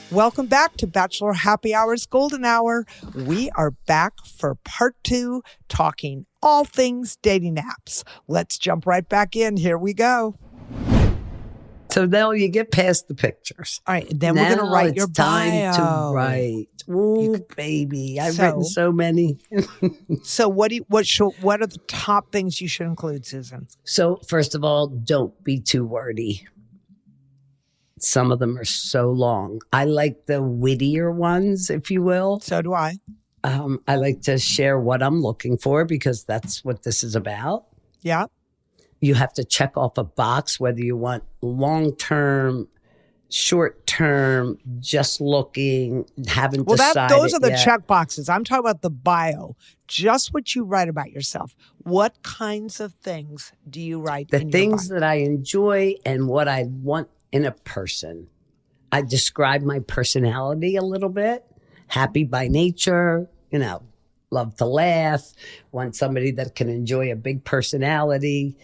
Welcome back to Bachelor Happy Hour's Golden Hour. We are back for part 2, talking all things dating apps. Let's jump right back in. Here we go. So now you get past the pictures. All right, then we're going to write your bio. Time to write. Ooh, baby, I've written so many. So what are the top things you should include, Susan? So first of all, don't be too wordy. Some of them are so long. I like the wittier ones, if you will. So do I. I like to share what I'm looking for because that's what this is about. Yeah. You have to check off a box whether you want long-term, short-term, just looking, haven't decided those are the yet. check boxes. I'm talking about the bio, just what you write about yourself. What kinds of things do you write in your bio? The things that I enjoy and what I want in a person. I describe my personality a little bit. Happy by nature, love to laugh, want somebody that can enjoy a big personality,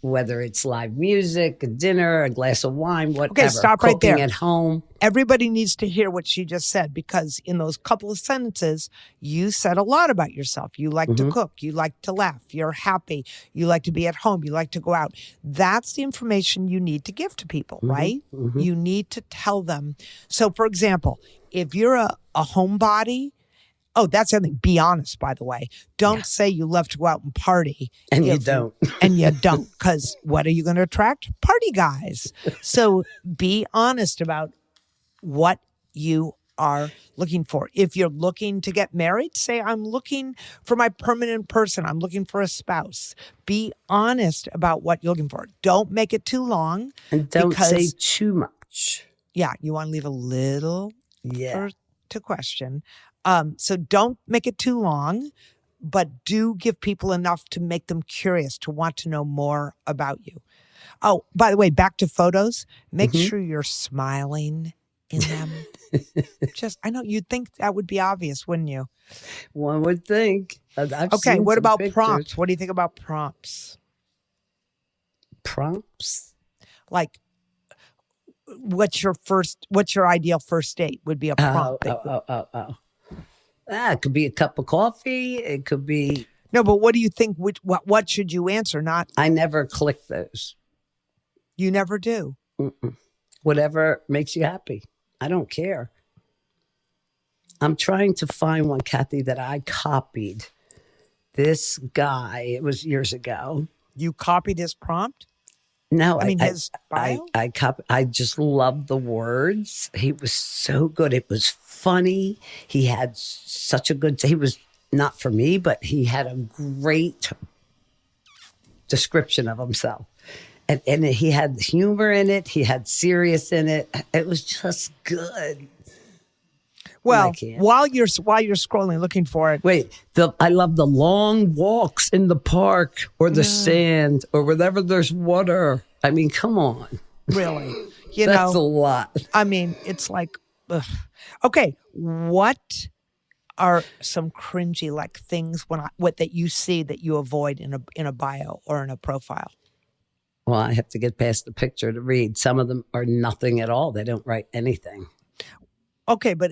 whether it's live music, a dinner, a glass of wine, whatever. Okay, stop right there. Cooking at home. Everybody needs to hear what she just said, because in those couple of sentences, you said a lot about yourself. You like to cook. You like to laugh. You're happy. You like to be at home. You like to go out. That's the information you need to give to people, right? You need to tell them. So, for example, if you're a homebody, that's the other thing. Be honest, by the way. Don't say you love to go out and party. And you don't. And you don't, because what are you going to attract? Party guys. So be honest about what you are looking for. If you're looking to get married, say, I'm looking for my permanent person. I'm looking for a spouse. Be honest about what you're looking for. Don't make it too long. And don't say too much. Yeah, you want to leave a little to question. So don't make it too long, but do give people enough to make them curious, to want to know more about you. Oh, by the way, back to photos. Make sure you're smiling in them. I know you'd think that would be obvious, wouldn't you? One would think. Okay, what about prompts? What do you think about prompts? Prompts? Like, what's your ideal first date would be a prompt. It could be a cup of coffee. It could be. No, but what do you think? What should you answer? Not. I never click those. You never do. Whatever makes you happy. I don't care. I'm trying to find one, Kathy, that I copied. This guy, it was years ago. You copied his prompt? No, his bio? I just loved the words. He was so good. It was funny. He had such a good, he was not for me, but he had a great description of himself. And he had humor in it. He had serious in it. It was just good. Well, while you're scrolling, looking for it. Wait, I love the long walks in the park or the sand or wherever there's water. I mean, come on. Really? That's a lot. I mean, it's like, ugh. Okay, what are some cringy things that you see that you avoid in a bio or in a profile? Well, I have to get past the picture to read. Some of them are nothing at all. They don't write anything. Okay, but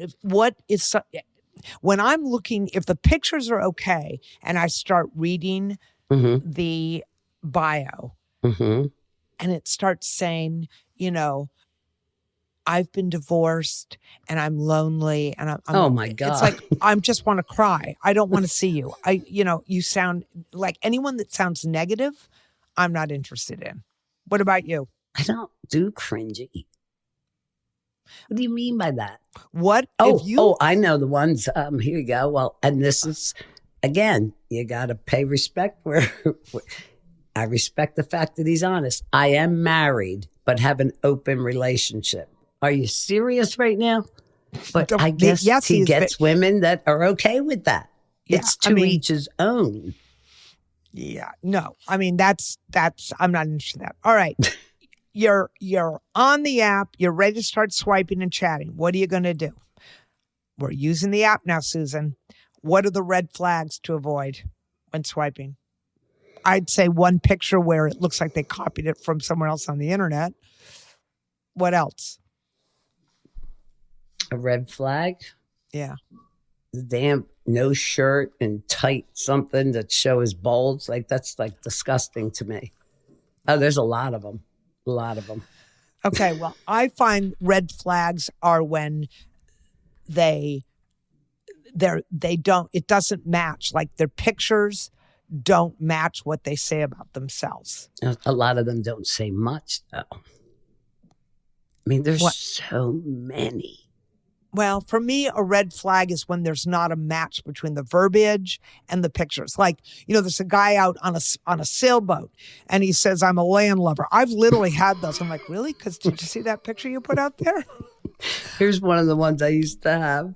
when I'm looking, if the pictures are okay and I start reading the bio and it starts saying, I've been divorced and I'm lonely and I'm oh my God. It's like, I just want to cry. I don't want to see you. You sound like anyone that sounds negative, I'm not interested in. What about you? I don't do cringy. What do you mean by that? What? I know the ones. Here you go. Well, and this is, again, you got to pay respect where I respect the fact that he's honest. I am married, but have an open relationship. Are you serious right now? But I guess he gets women that are okay with that. Yeah, it's to each his own. Yeah, no. I mean, that's I'm not interested in that. All right. You're on the app. You're ready to start swiping and chatting. What are you going to do? We're using the app now, Susan. What are the red flags to avoid when swiping? I'd say one picture where it looks like they copied it from somewhere else on the internet. What else? A red flag? Yeah. The damn no shirt and tight something that show his bulge. Like, that's like disgusting to me. Oh, there's a lot of them. A lot of them. Okay, well, I find red flags are when they don't, it doesn't match. Like their pictures don't match what they say about themselves. A lot of them don't say much, though. I mean, there's so many. Well, for me, a red flag is when there's not a match between the verbiage and the pictures. Like, there's a guy out on a sailboat and he says, I'm a landlubber. I've literally had those. I'm like, really? Because did you see that picture you put out there? Here's one of the ones I used to have.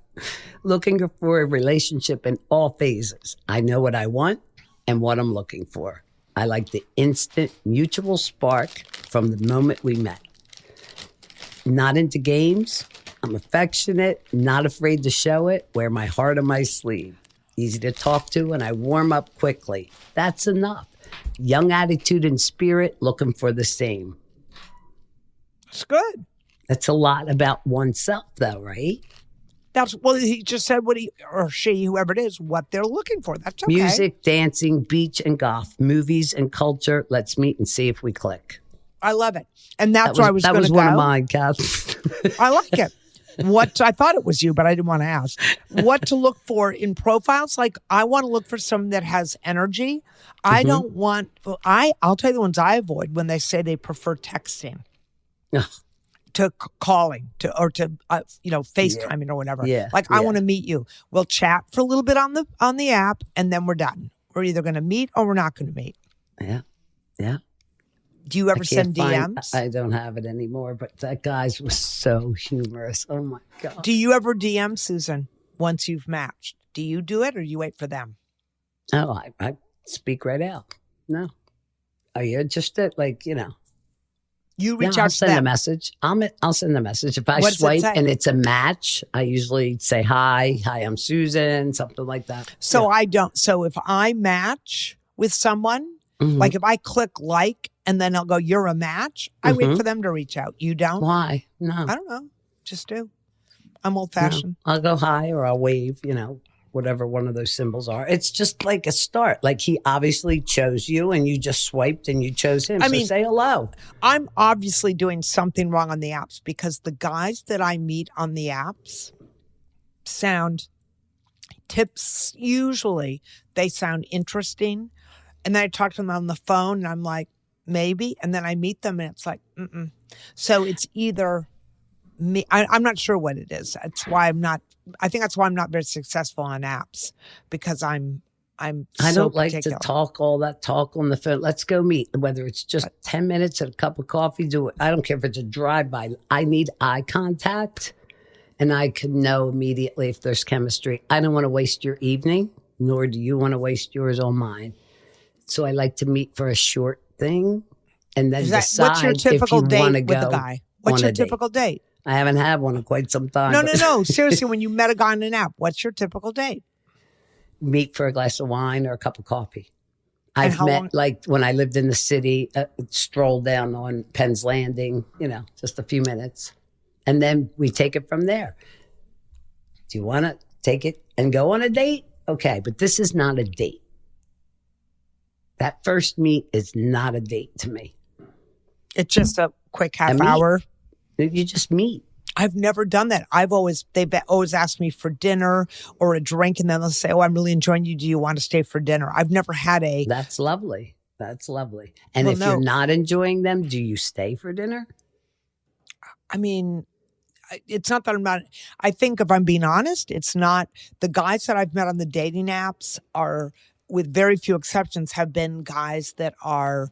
Looking for a relationship in all phases. I know what I want and what I'm looking for. I like the instant mutual spark from the moment we met. Not into games. I'm affectionate, not afraid to show it, wear my heart on my sleeve. Easy to talk to, and I warm up quickly. That's enough. Young attitude and spirit, looking for the same. It's good. That's a lot about oneself, though, right? Well, he just said what he or she, whoever it is, what they're looking for. That's okay. Music, dancing, beach, and golf, movies and culture. Let's meet and see if we click. I love it. And that's where I was going to go. That was one of mine, Kath. I like it. I thought it was you, but I didn't want to ask. What to look for in profiles? Like, I want to look for someone that has energy. I don't want, I'll tell you the ones I avoid when they say they prefer texting to calling or to FaceTiming or whatever. Yeah. I want to meet you. We'll chat for a little bit on the app and then we're done. We're either going to meet or we're not going to meet. Yeah. Yeah. Do you ever send DMs? I don't have it anymore, but that guy's was so humorous. Oh, my God. Do you ever DM, Susan, once you've matched? Do you do it or you wait for them? Oh, I speak right out. No. Are you interested? You reach out to them. I'll send a message. I'll send a message. If I swipe and it's a match, I usually say, hi, I'm Susan, something like that. So I don't. So if I match with someone, like if I click like, and then I'll go, you're a match. I wait for them to reach out. You don't? Why? No. I don't know. Just do. I'm old fashioned. No. I'll go hi or I'll wave, whatever one of those symbols are. It's just like a start. Like he obviously chose you and you just swiped and you chose him. So say hello. I'm obviously doing something wrong on the apps because the guys that I meet on the apps usually they sound interesting. And then I talk to them on the phone and I'm like, maybe. And then I meet them and it's like, mm-mm. So it's either me. I'm not sure what it is. I think that's why I'm not very successful on apps because I don't like to talk all that talk on the phone. Let's go meet. Whether it's just 10 minutes and a cup of coffee, do it. I don't care if it's a drive-by. I need eye contact and I can know immediately if there's chemistry. I don't want to waste your evening, nor do you want to waste yours on mine. So I like to meet for a short thing and then decide what's your typical if you date want to with go a guy? What's your typical date? I haven't had one in quite some time. No. Seriously, when you met a guy on an app, what's your typical date? Meet for a glass of wine or a cup of coffee. I've met, like when I lived in the city, stroll down on Penn's Landing, just a few minutes. And then we take it from there. Do you want to take it and go on a date? Okay, but this is not a date. That first meet is not a date to me. It's just a quick half hour. You just meet. I've never done that. They've always asked me for dinner or a drink, and then they'll say, "Oh, I'm really enjoying you. Do you want to stay for dinner?" I've never had a. That's lovely. And if you're not enjoying them, do you stay for dinner? I mean, it's not that I'm not. I think if I'm being honest, it's not. The guys that I've met on the dating apps are, with very few exceptions, have been guys that are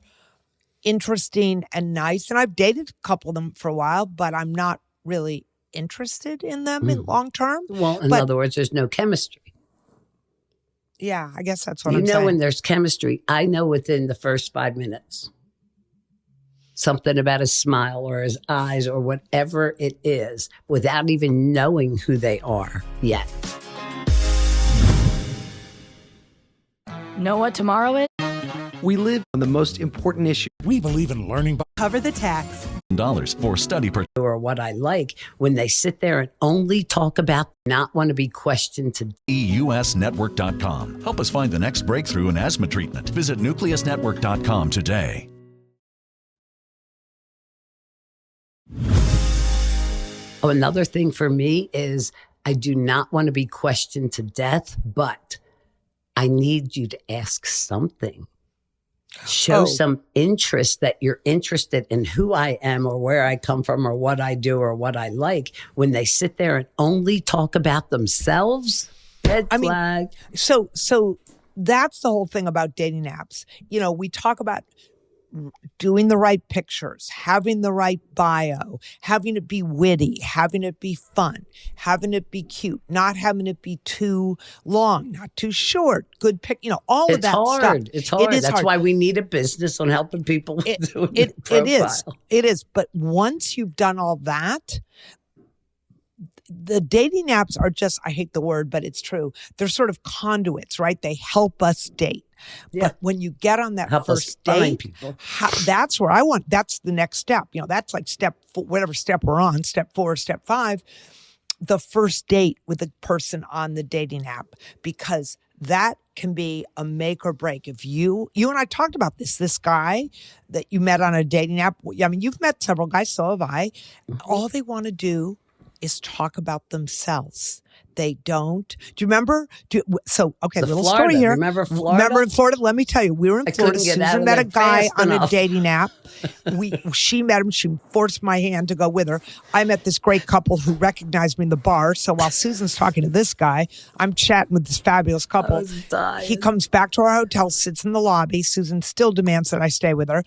interesting and nice. And I've dated a couple of them for a while, but I'm not really interested in them in long term. Well, in other words, there's no chemistry. Yeah, I guess that's what I'm saying. You know, when there's chemistry, I know within the first 5 minutes. Something about his smile or his eyes or whatever it is without even knowing who they are yet. Know what tomorrow is? We live on the most important issue. We believe in learning by Cover the tax. Dollars for study per or what I like when they sit there and only talk about not want to be questioned to EUSnetwork.com. Help us find the next breakthrough in asthma treatment. Visit nucleusnetwork.com today. Oh, another thing for me is I do not want to be questioned to death, but I need you to ask something. Show some interest that you're interested in who I am or where I come from or what I do or what I like. When they sit there and only talk about themselves, red flag. So that's the whole thing about dating apps. You know, we talk about doing the right pictures, having the right bio, having it be witty, having it be fun, having it be cute, not having it be too long, not too short, good pick, you know, all of that stuff. It's hard. That's hard. why we need a business on helping people with doing their profile. It is. But once you've done all that, the dating apps are just, I hate the word, but it's true. They're sort of conduits, right? They help us date. Yeah. But when you get on that first date, that's where that's the next step. You know, that's like whatever step we're on, step 4, step 5, the first date with the person on the dating app, because that can be a make or break. If you and I talked about this guy that you met on a dating app. I mean, you've met several guys, so have I. Mm-hmm. All they want to do is talk about themselves. They don't. Do you remember? Little Florida. story here. Remember in Florida? Let me tell you, we were in Florida. Susan met a guy on a dating app. She met him. She forced my hand to go with her. I met this great couple who recognized me in the bar. So while Susan's talking to this guy, I'm chatting with this fabulous couple. He comes back to our hotel, sits in the lobby. Susan still demands that I stay with her.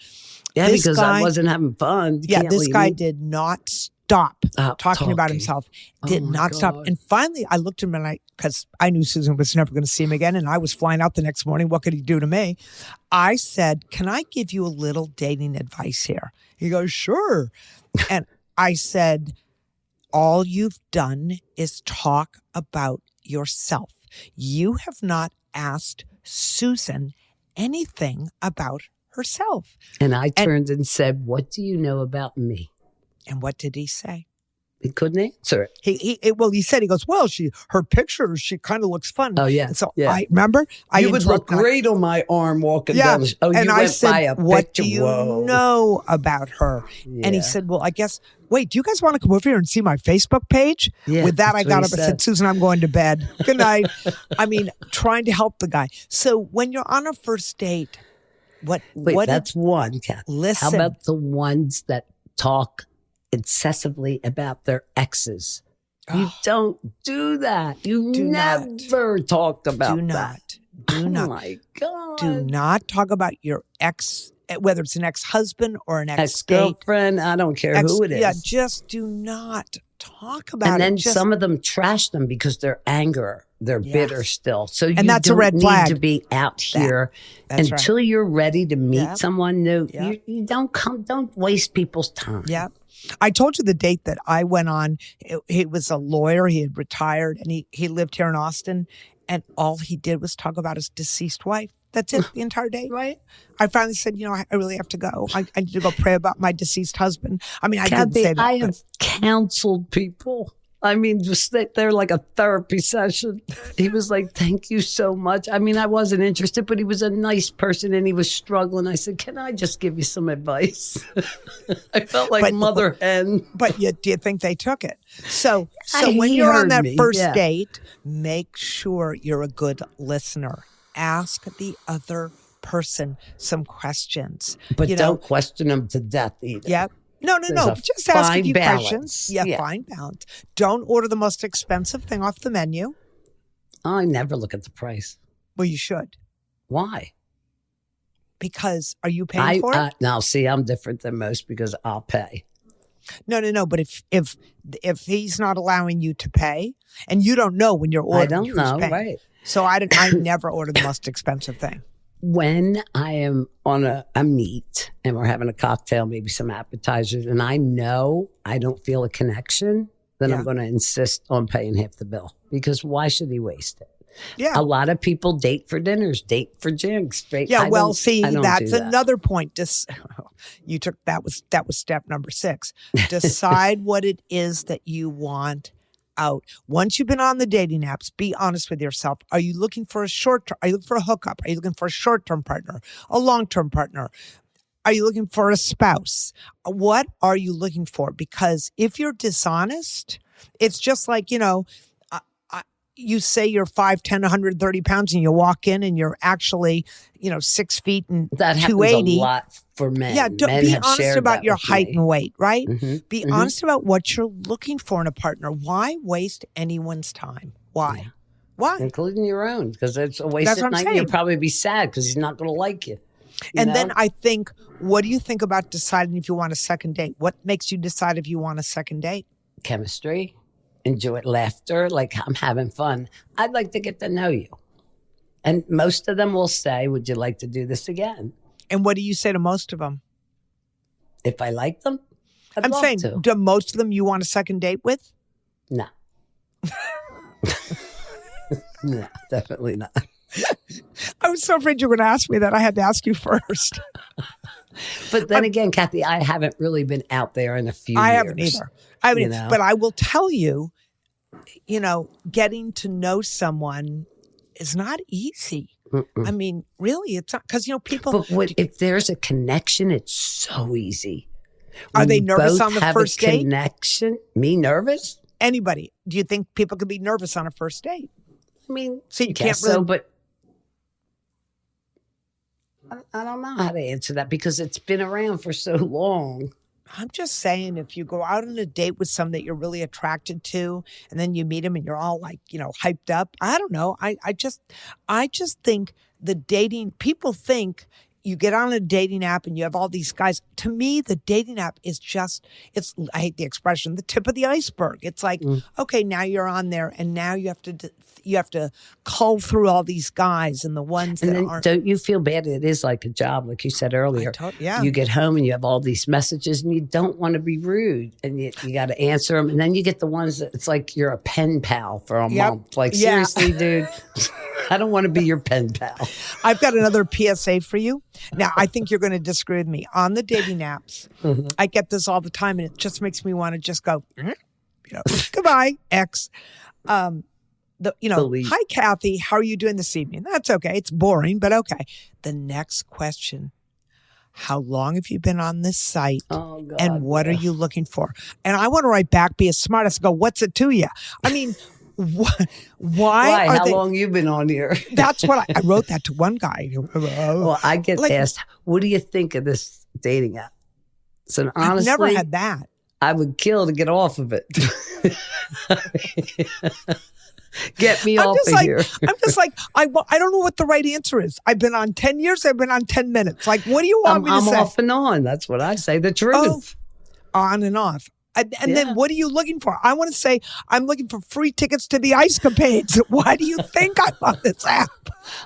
Yeah, because I wasn't having fun. This guy did not stop talking about himself. Did not stop. And finally, I looked at him and because I knew Susan was never going to see him again, and I was flying out the next morning. What could he do to me? I said, "Can I give you a little dating advice here?" He goes, "Sure." And I said, "All you've done is talk about yourself. You have not asked Susan anything about herself." And I turned and said, "What do you know about me?" And what did he say? He couldn't answer it. He said, he goes, "Well, her pictures, she kind of looks fun." Oh, yeah. And so yeah. I remember. You would look great on my arm walking down. Oh, and you I went said, by a "What picture. do you know about her?" Yeah. And he said, "Well, I guess, wait, do you guys want to come over here and see my Facebook page?" Yeah, with that, I got up and said, "Susan, I'm going to bed. Good night." I mean, trying to help the guy. So when you're on a first date, that's one, Kathy. Listen. How about the ones that talk incessantly about their exes? You don't do that. You never talked about that. Do not. Oh my God. Do not talk about your ex, whether it's an ex-husband or an ex-girlfriend. I don't care who it is. Yeah, just do not talk about it. And then some of them trash them because they're angry. They're bitter still. So that's a red need flag. To be out here until you're ready to meet someone new. You don't waste people's time. Yeah. I told you the date that I went on. He was a lawyer. He had retired and he lived here in Austin. And all he did was talk about his deceased wife. That's it, the entire day. Right. I finally said, I really have to go. I need to go pray about my deceased husband. I mean, I didn't say that. I have counseled people. I mean, just sit there like a therapy session. He was like, "Thank you so much." I mean, I wasn't interested, but he was a nice person and he was struggling. I said, "Can I just give you some advice?" I felt like mother hen. But do you think they took it? So when you're on that first date, make sure you're a good listener. Ask the other person some questions. But don't question them to death either. Yep. No. Just ask a few questions. Yeah, fine balance. Don't order the most expensive thing off the menu. I never look at the price. Well, you should. Why? Because are you paying for it? Now, see, I'm different than most because I'll pay. No. But if he's not allowing you to pay, and you don't know when you're ordering, I don't know, right? So I never order the most expensive thing. When I am on a meet and we're having a cocktail, maybe some appetizers, and I know I don't feel a connection, then I'm going to insist on paying half the bill because why should he waste it? Yeah. A lot of people date for dinners, date for drinks. Yeah, well, see, I don't that's do that. another point. You took that was step number 6. Decide what it is that you want out. Once you've been on the dating apps, be honest with yourself. Are you looking for a short-term? Are you looking for a hookup? Are you looking for a short-term partner? A long-term partner? Are you looking for a spouse? What are you looking for? Because if you're dishonest, it's just like, you say you're 5'10", 130 pounds, and you walk in and you're actually, 6 feet and That happens 280. a lot for men. Yeah, Men be have honest shared about that your with height me. and weight, right? Mhm, Be mhm. honest about what you're looking for in a partner. Why waste anyone's time? Why? Yeah. Why? Including your own, because it's a That's wasted what I'm night. saying. You'll probably be sad because he's not going to like you. And then I think, what do you think about deciding if you want a second date? What makes you decide if you want a second date? Chemistry, enjoy laughter, like I'm having fun. I'd like to get to know you. And most of them will say, would you like to do this again? And what do you say to most of them? If I like them, I'd I'm love saying, to. do most of them you want a second date with? No. No, definitely not. I was so afraid you were going to ask me that. I had to ask you first. But then again, Kathy, I haven't really been out there in a few years. I haven't either. You know? But I will tell you, getting to know someone is not easy. Mm-mm. I mean, really, it's not because people. But if there's a connection, it's so easy. Are When they you nervous both on the have first a date? connection? Me nervous? Anybody? Do you think people could be nervous on a first date? I mean, So you guess can't really. so, but I don't know how to answer that because it's been around for so long. I'm just saying, if you go out on a date with someone that you're really attracted to, and then you meet them and you're all like, hyped up. I don't know. I just think the dating, people think you get on a dating app and you have all these guys. To me, the dating app is I hate the expression, the tip of the iceberg. It's like, okay, now you're on there and now you have to cull through all these guys and the ones And that then aren't. don't you feel bad? It is like a job, like you said earlier. Yeah. You get home and you have all these messages and you don't want to be rude and you got to answer them. And then you get the ones that it's like you're a pen pal for a month. Like, Yeah. seriously, dude, I don't want to be your pen pal. I've got another PSA for you. Now, I think you're going to disagree with me. On the dating apps, I get this all the time, and it just makes me want to just go, goodbye, X. Delete. Hi, Kathy. How are you doing this evening? That's okay. It's boring, but okay. The next question. How long have you been on this site? Oh, God. And what are you looking for? And I want to write back, be a smartass, go, what's it to you? I mean, why are How they? long you been on here? That's what I wrote that to one guy. Well, I get asked, what do you think of this dating app? So honestly, I've never had that. I would kill to get off of it. Get me off of here. I'm just like, I don't know what the right answer is. I've been on 10 years. I've been on 10 minutes. Like, what do you want me to I'm say? off and on. That's what I say. The truth. On and off. And then what are you looking for? I want to say, I'm looking for free tickets to the Ice Capades. Why do you think I'm on this app?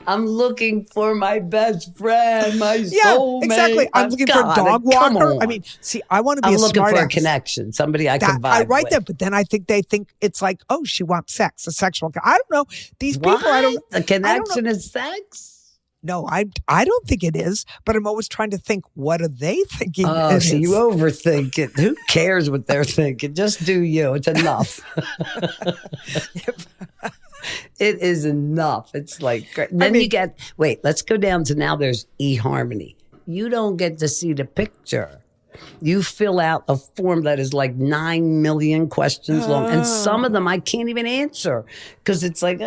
I'm looking for my best friend, my soulmate. Exactly. I'm looking for a dog walker. I mean, see, I want to be I'm a looking smart for a ass. connection, somebody I can vibe I write with. that, but then I think they think it's like, oh, she wants sex, a sexual. I don't know. These people, I don't. The connection is sex? No, I don't think it is, but I'm always trying to think, what are they thinking? Oh, it so is? you overthink it. Who cares what they're thinking? Just do you. It's enough. It is enough. It's like, great. Then you get, let's go down to now there's eHarmony. You don't get to see the picture. You fill out a form that is like 9 million questions long. And some of them I can't even answer because it's like,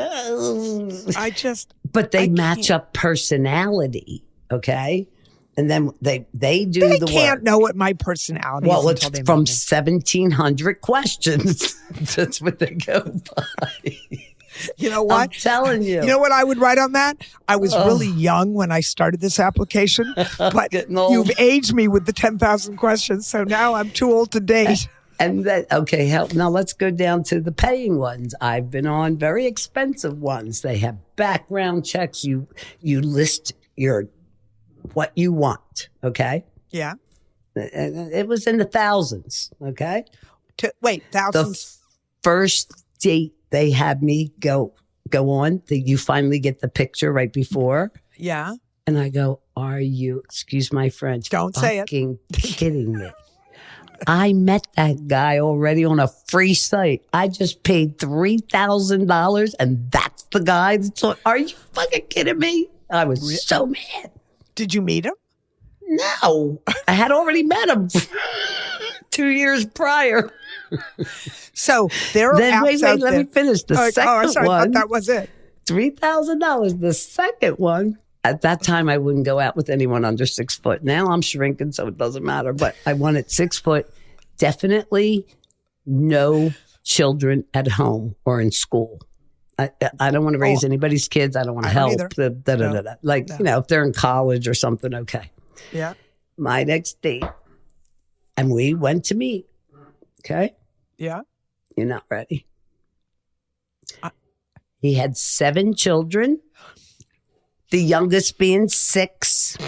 but they match up personality. Okay. And then they do They the can't work. know what my personality Well, is it's until they from meet me. 1,700 questions. That's what they go by. You know what? I'm telling you. You know what I would write on that? I was really young when I started this application, but Getting old. you've aged me with the 10,000 questions, so now I'm too old to date. And that, okay, now let's go down to the paying ones. I've been on very expensive ones. They have background checks. You list what you want, okay? Yeah. And it was in the thousands, okay? Wait, The thousands. first date they had me go go on. You finally get the picture right before. Yeah. And I go, are you, excuse my French, Don't say it. fucking kidding me? I met that guy already on a free site. I just paid $3,000 and that's the guy that's on. Are you fucking kidding me? I was so mad. Did you meet him? No, I had already met him 2 years prior. So there are Then apps wait, out let there. me finish. The second I'm sorry, I one, thought that was it. $3,000. The second one, at that time, I wouldn't go out with anyone under 6 foot. Now I'm shrinking, so it doesn't matter. But I wanted 6 foot. Definitely no children at home or in school. I don't want to raise anybody's kids. I don't want to help. Like, you know, if they're in college or something, okay. Yeah. My next date, and we went to meet. Okay. Yeah. You're not ready. He had 7 children, the youngest being 6,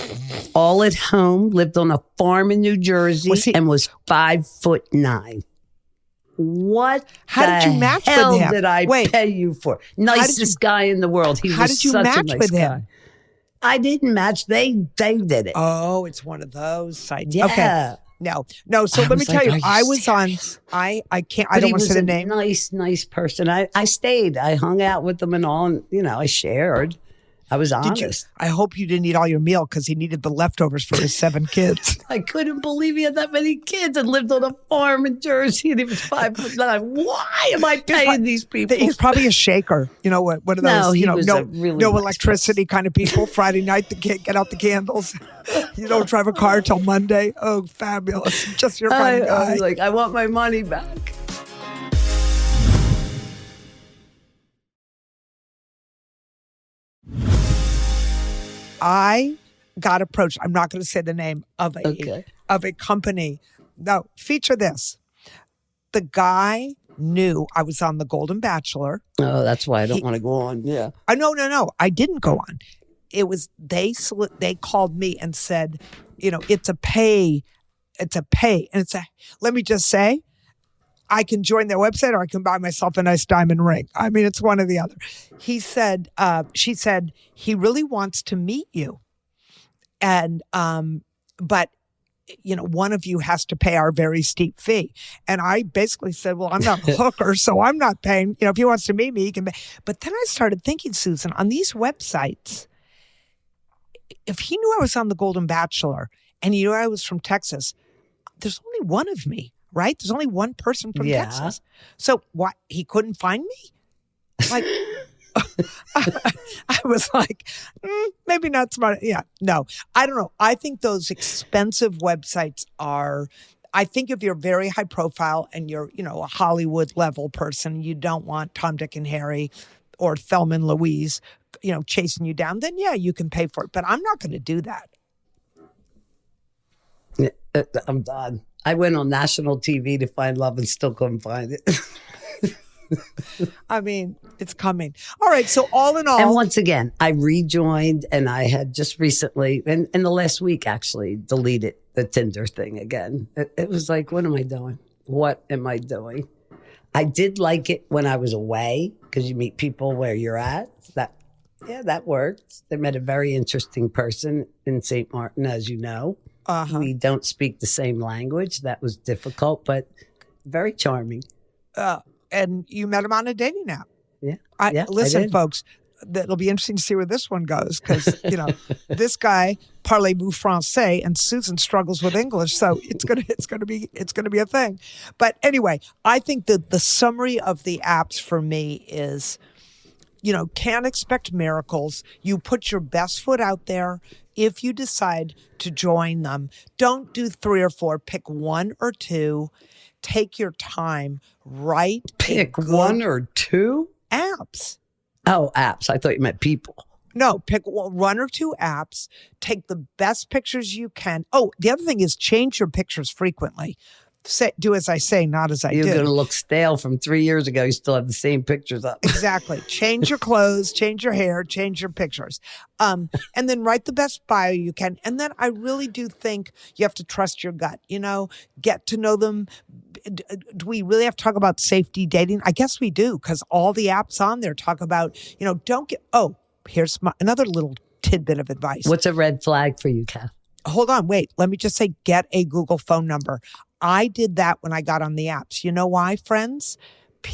all at home, lived on a farm in New Jersey, and was 5'9". What How did you match with hell him? did I pay you for? Nicest guy in the world. How did you match with him? I didn't match. They did it. Oh, it's one of those sites. Yeah. Okay. No. So let me tell you, I was on. I can't. I don't want to say the name. Nice person. I stayed. I hung out with them and all. And, you know, I shared. I was honest. I hope you didn't eat all your meal because he needed the leftovers for his 7 kids. I couldn't believe he had that many kids and lived on a farm in Jersey and he was 5'9". Why am I paying these people? He's probably a shaker. You know what? One of those. No, he you know, was a really no nice electricity kind of people. Friday night, get out the candles. You don't drive a car till Monday. Oh, fabulous! Just your kind of guy. I was like, I want my money back. I got approached. I'm not going to say the name of a company. No, feature this. The guy knew I was on The Golden Bachelor. Oh, that's why I don't want to go on. Yeah. No. I didn't go on. It was they called me and said, you know, it's a pay, and let me just say, I can join their website or I can buy myself a nice diamond ring. I mean, it's one or the other. She said, he really wants to meet you. And, but, you know, one of you has to pay our very steep fee. And I basically said, well, I'm not a hooker, so I'm not paying. You know, if he wants to meet me, he can pay. But then I started thinking, Susan, on these websites, if he knew I was on The Golden Bachelor and he knew I was from Texas, there's only one of me. Right? There's only one person from Texas. So what? He couldn't find me? Like, I was like, maybe not smart. Yeah, no, I don't know. I think those expensive websites I think if you're very high profile and you're, you know, a Hollywood level person, you don't want Tom, Dick, and Harry or Thelma and Louise, you know, chasing you down, then yeah, you can pay for it. But I'm not going to do that. I'm done. I went on national TV to find love and still couldn't find it. I mean, it's coming. All right. So all in all. And once again, I rejoined and I had just recently, in the last week actually, deleted the Tinder thing again. It was like, what am I doing? What am I doing? I did like it when I was away because you meet people where you're at. That worked. I met a very interesting person in St. Martin, as you know. We don't speak the same language. That was difficult, but very charming. And you met him on a dating app. Yeah. Listen, folks, it'll be interesting to see where this one goes because, you know, this guy parlez-vous français and Susan struggles with English. So it's going to be a thing. But anyway, I think that the summary of the apps for me is, you know, can't expect miracles. You put your best foot out there. If you decide to join them, don't do 3 or 4. Pick 1 or 2. Take your time. Pick 1 or 2 apps. Oh, apps. I thought you meant people. No, pick 1 or 2 apps. Take the best pictures you can. Oh, the other thing is change your pictures frequently. Do as I say, not as I do. You're going to look stale from 3 years ago. You still have the same pictures up. Exactly. Change your clothes, change your hair, change your pictures. And then write the best bio you can. And then I really do think you have to trust your gut, you know, get to know them, do we really have to talk about safety dating? I guess we do, because all the apps on there talk about, don't get, here's another little tidbit of advice. What's a red flag for you, Kath? Hold on, wait. Let me just say, get a Google phone number. I did that when I got on the apps. You know why, friends?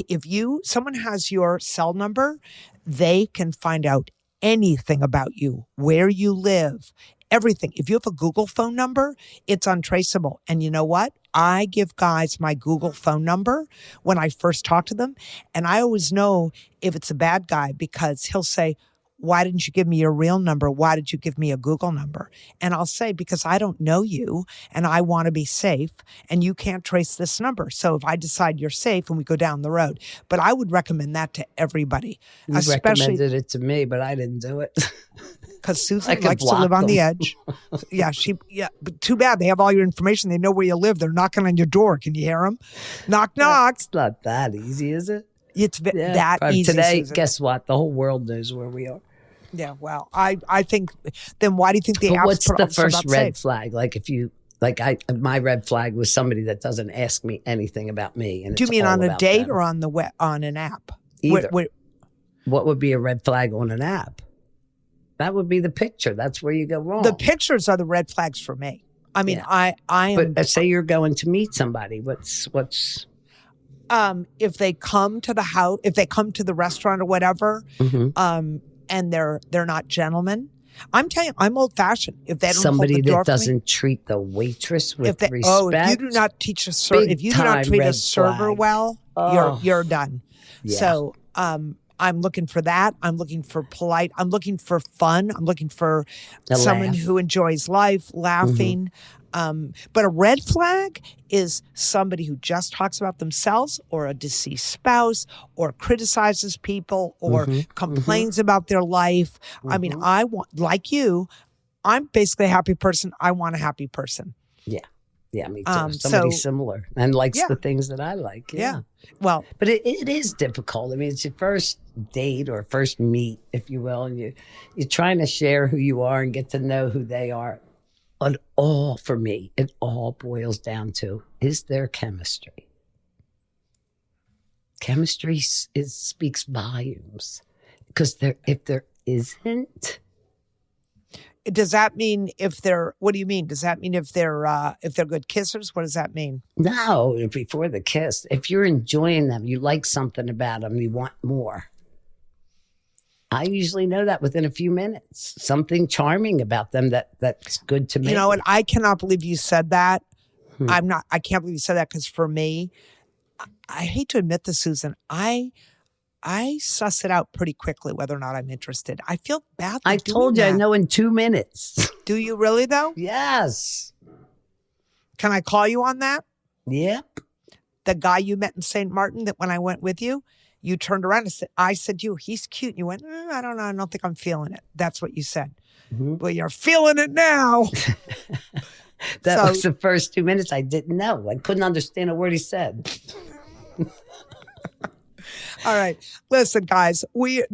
If someone has your cell number, they can find out anything about you, where you live, everything. If you have a Google phone number, it's untraceable. And you know what? I give guys my Google phone number when I first talk to them. And I always know if it's a bad guy, because he'll say, why didn't you give me your real number? Why did you give me a Google number? And I'll say, because I don't know you and I want to be safe and you can't trace this number. So if I decide you're safe and we go down the road, but I would recommend that to everybody. You recommended it to me, but I didn't do it. Because Susan likes to live on the edge. But too bad. They have all your information. They know where you live. They're knocking on your door. Can you hear them? Knock, knock. It's not that easy, is it? It's that easy. Today, Susan. Guess what? The whole world knows where we are. Yeah, well, I think, then why do you think the apps What's put the up first about red safe? flag? Like if you, my red flag was somebody that doesn't ask me anything about me. And Do you it's mean all on a about date them. or on an app? Either. What would be a red flag on an app? That would be the picture. That's where you go wrong. The pictures are the red flags for me. I mean, Yeah. I am. But say you're going to meet somebody. What's if they come to the house, if they come to the restaurant or whatever, and they're not gentlemen, I'm telling you, I'm old fashioned. If they don't somebody hold the door that doesn't treat the waitress with respect. if you do not teach if you do not treat a server well, you're done. Yeah. So I'm looking for that. I'm looking for polite. I'm looking for fun. I'm looking for someone who enjoys life, laughing. But a red flag is somebody who just talks about themselves or a deceased spouse or criticizes people or complains about their life. I mean, I want, like you, I'm basically a happy person. I want a happy person. Yeah, me too. Somebody similar and likes the things that I like. Yeah. Well, but it is difficult. I mean, it's your first date or first meet, if you will, and you're trying to share who you are and get to know who they are. And all, for me, it all boils down to, is there chemistry? Chemistry speaks volumes. Because if there isn't... Does that mean what do you mean? Does that mean if they're good kissers? What does that mean? No, before the kiss. If you're enjoying them, you like something about them, you want more. I usually know that within a few minutes. Something charming about them that's good to me. You know, and I cannot believe you said that. I can't believe you said that, because for me, I hate to admit this, Susan, I suss it out pretty quickly whether or not I'm interested. I feel bad. I told you, I know in 2 minutes. Do you really, though? Yes. Can I call you on that? Yep. The guy you met in St. Martin, that when I went with you, you turned around and said, I said to you, he's cute. And you went, I don't know. I don't think I'm feeling it. That's what you said. Well, you're feeling it now. That was the first 2 minutes. I didn't know. I couldn't understand a word he said. All right. Listen, guys, has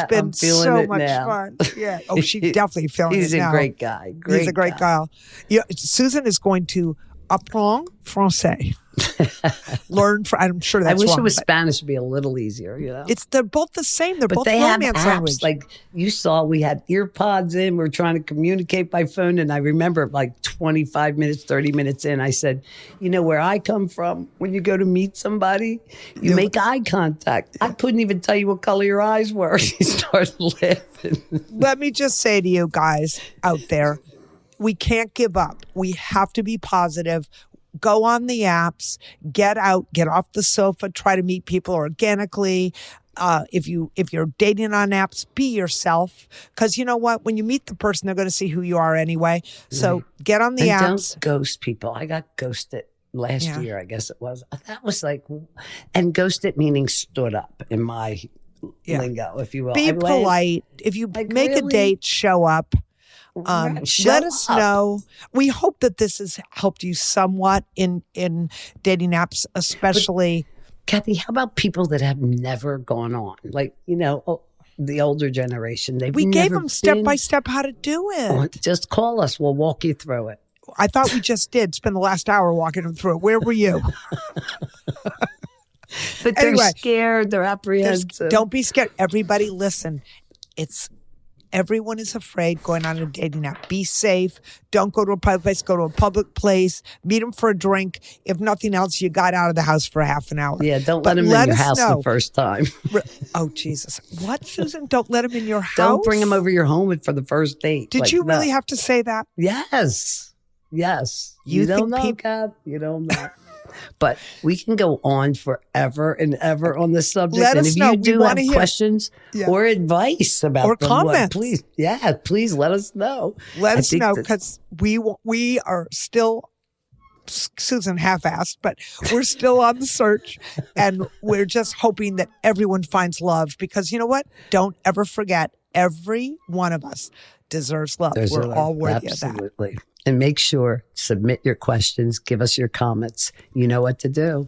been so much fun. Yeah. Oh, she's definitely feeling it now. He's a great guy. He's a great guy. Yeah, Susan is going to apprendre français. Learn. I'm sure that's wrong. I wish it was Spanish would be a little easier, you know? They're both the same. They're but both they have romance apps. language. Like you saw, we had ear pods in. We're trying to communicate by phone. And I remember like 25 minutes, 30 minutes in, I said, you know where I come from? When you go to meet somebody, you make eye contact. I couldn't even tell you what color your eyes were. She started laughing. Let me just say to you guys out there, we can't give up. We have to be positive. Go on the apps, get out, get off the sofa, try to meet people organically. If you're dating on apps, be yourself. Because you know what? When you meet the person, they're going to see who you are anyway. So get on the apps. Don't ghost people. I got ghosted last year, I guess it was. That was like, and ghosted meaning stood up in my lingo, if you will. Be polite. If you make a date, show up. Let us know. We hope that this has helped you somewhat in dating apps, especially. But, Kathy, how about people that have never gone on? Like, you know, the older generation. We gave them step by step how to do it. Just call us. We'll walk you through it. I thought we just did spend the last hour walking them through it. Where were you? But they're Anyway, scared. They're apprehensive. Don't be scared. Everybody listen. Everyone is afraid going on a dating app. Be safe. Don't go to a private place. Go to a public place. Meet them for a drink. If nothing else, you got out of the house for half an hour. Yeah, don't let them in your house the first time. Oh, Jesus. What, Susan? Don't let them in your house? Don't bring them over your home for the first date. Did you really have to say that? Yes. Yes. You don't think know, Kat. You don't know. But we can go on forever and ever on this subject. Let and us if know. you do We have wanna questions or advice about or them, comments, please let us know. Let us know, because we are still, Susan half-assed, but we're still on the search, and we're just hoping that everyone finds love, because you know what? Don't ever forget, every one of us deserves love. We're all worthy of that. Absolutely. And make sure, submit your questions, give us your comments. You know what to do.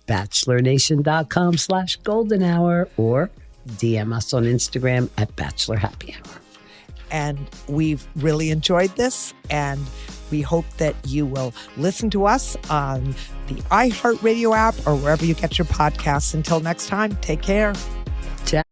BachelorNation.com/golden hour or DM us on Instagram at Bachelor Happy Hour. And we've really enjoyed this, and we hope that you will listen to us on the iHeartRadio app or wherever you get your podcasts. Until next time, take care. Ciao.